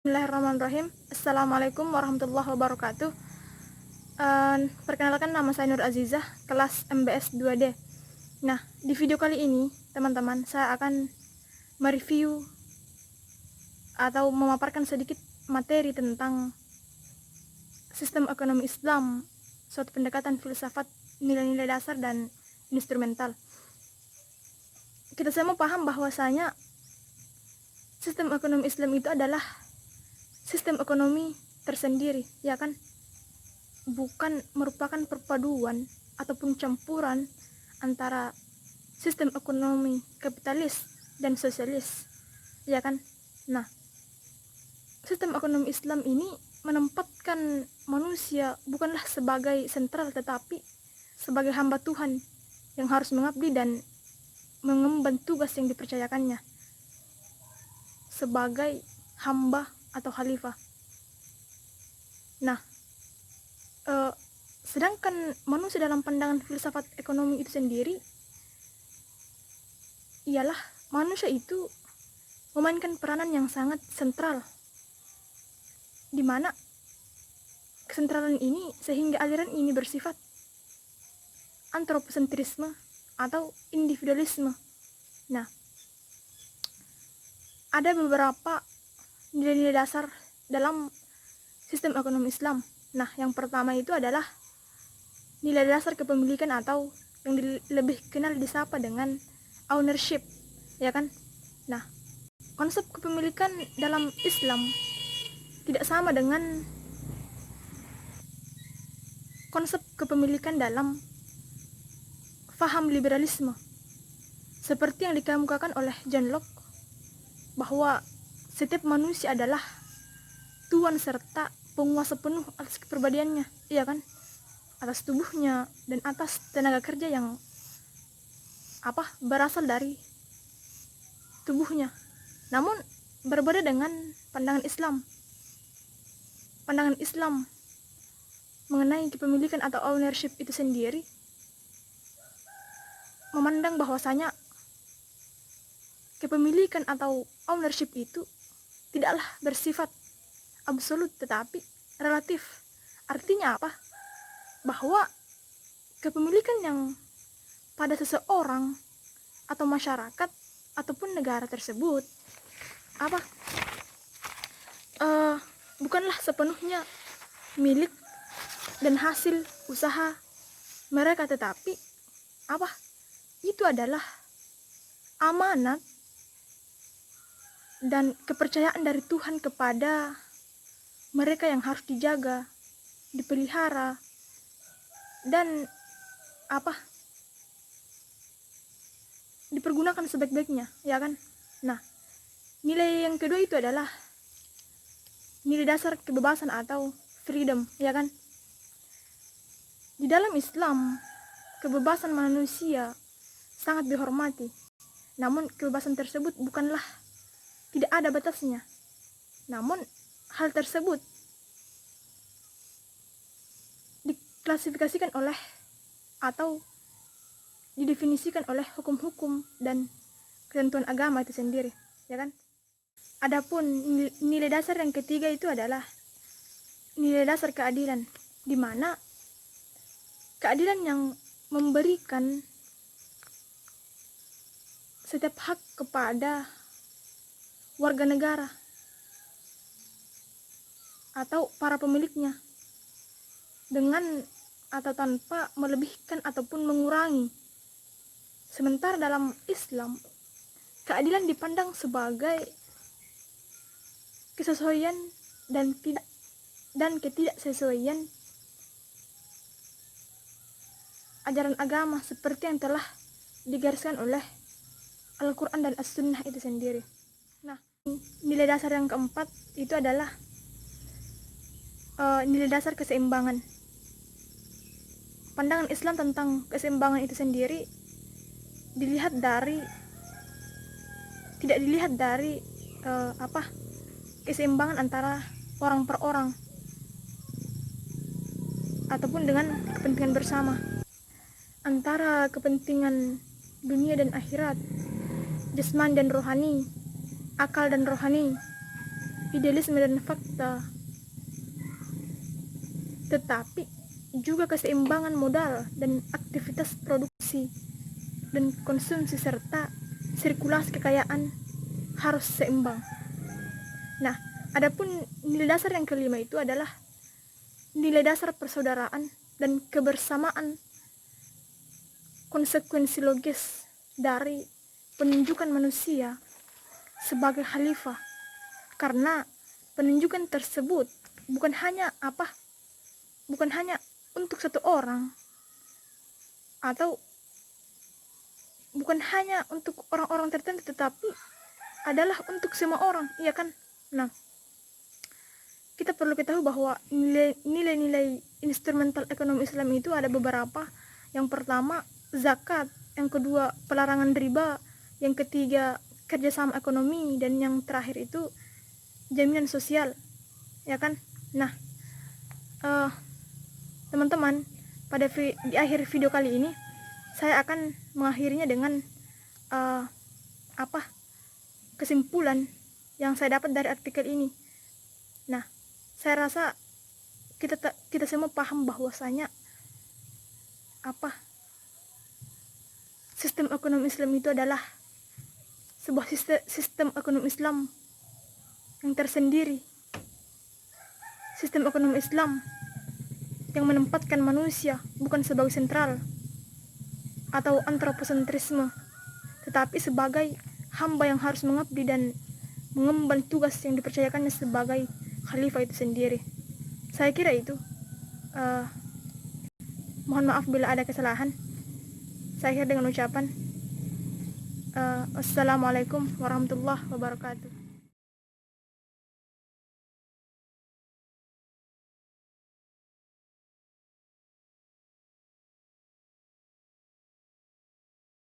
Bismillahirrahmanirrahim. Assalamualaikum warahmatullahi wabarakatuh. Perkenalkan, nama saya Nur Azizah, kelas MBS 2D. Nah, di video kali ini, teman-teman, saya akan mereview atau memaparkan sedikit materi tentang sistem ekonomi Islam, suatu pendekatan filsafat, nilai-nilai dasar, dan instrumental. Kita semua paham bahwasanya sistem ekonomi Islam itu adalah sistem ekonomi tersendiri, ya kan? Bukan merupakan perpaduan ataupun campuran antara sistem ekonomi kapitalis dan sosialis, ya kan? Nah, sistem ekonomi Islam ini menempatkan manusia bukanlah sebagai sentral, tetapi sebagai hamba Tuhan yang harus mengabdi dan mengemban tugas yang dipercayakannya sebagai hamba atau khalifah. Nah, sedangkan manusia dalam pandangan filsafat ekonomi itu sendiri ialah manusia itu memainkan peranan yang sangat sentral, di mana kesentralan ini sehingga aliran ini bersifat antroposentrisme atau individualisme. Nah, ada beberapa nilai-nilai dasar dalam sistem ekonomi Islam. Nah, yang pertama itu adalah nilai dasar kepemilikan atau yang lebih kenal disapa dengan ownership, ya kan? Nah, konsep kepemilikan dalam Islam tidak sama dengan konsep kepemilikan dalam faham liberalisme, seperti yang dikemukakan oleh John Locke, bahwa setiap manusia adalah tuan serta penguasa penuh atas kepribadiannya, iya kan? Atas tubuhnya dan atas tenaga kerja yang berasal dari tubuhnya. Namun berbeda dengan pandangan Islam. Pandangan Islam mengenai kepemilikan atau ownership itu sendiri memandang bahwasanya kepemilikan atau ownership itu tidaklah bersifat absolut tetapi relatif. Artinya apa? Bahwa kepemilikan yang pada seseorang atau masyarakat ataupun negara tersebut bukanlah sepenuhnya milik dan hasil usaha mereka, tetapi itu adalah amanat dan kepercayaan dari Tuhan kepada mereka yang harus dijaga, dipelihara, dan dipergunakan sebaik-baiknya, ya kan? Nah, nilai yang kedua itu adalah nilai dasar kebebasan atau freedom, ya kan? Di dalam Islam, kebebasan manusia sangat dihormati. Namun kebebasan tersebut bukanlah tidak ada batasnya. Namun hal tersebut diklasifikasikan oleh atau didefinisikan oleh hukum-hukum dan ketentuan agama itu sendiri, ya kan? Adapun nilai dasar yang ketiga itu adalah nilai dasar keadilan, di mana keadilan yang memberikan setiap hak kepada warga negara atau para pemiliknya dengan atau tanpa melebihkan ataupun mengurangi. Sementara dalam Islam, keadilan dipandang sebagai kesesuaian dan ketidaksesuaian ajaran agama seperti yang telah digariskan oleh Al-Quran dan As-Sunnah itu sendiri. Nah, nilai dasar yang keempat itu adalah nilai dasar keseimbangan. Pandangan Islam tentang keseimbangan itu sendiri tidak dilihat dari keseimbangan antara orang per orang ataupun dengan kepentingan bersama, antara kepentingan dunia dan akhirat, jasmani dan rohani, akal dan rohani, idealisme dan fakta, tetapi juga keseimbangan modal dan aktivitas produksi dan konsumsi serta sirkulasi kekayaan harus seimbang. Nah, adapun nilai dasar yang kelima itu adalah nilai dasar persaudaraan dan kebersamaan, konsekuensi logis dari penunjukan manusia sebagai khalifah, karena penunjukan tersebut bukan hanya untuk satu orang atau bukan hanya untuk orang-orang tertentu, tetapi adalah untuk semua orang, iya kan? Nah, kita perlu ketahui bahwa nilai-nilai instrumental ekonomi Islam itu ada beberapa. Yang pertama, zakat. Yang kedua, pelarangan riba. Yang ketiga, kerjasama ekonomi. Dan yang terakhir itu jaminan sosial, ya kan? Nah, teman-teman, di akhir video kali ini saya akan mengakhirinya dengan kesimpulan yang saya dapat dari artikel ini. Nah, saya rasa kita semua paham bahwasanya sistem ekonomi Islam itu adalah sebuah sistem ekonomi Islam yang tersendiri, sistem ekonomi Islam yang menempatkan manusia bukan sebagai sentral atau antroposentrisme, tetapi sebagai hamba yang harus mengabdi dan mengemban tugas yang dipercayakannya sebagai khalifah itu sendiri. Saya kira itu. Mohon maaf bila ada kesalahan. Saya akhir dengan ucapan Assalamualaikum warahmatullahi wabarakatuh.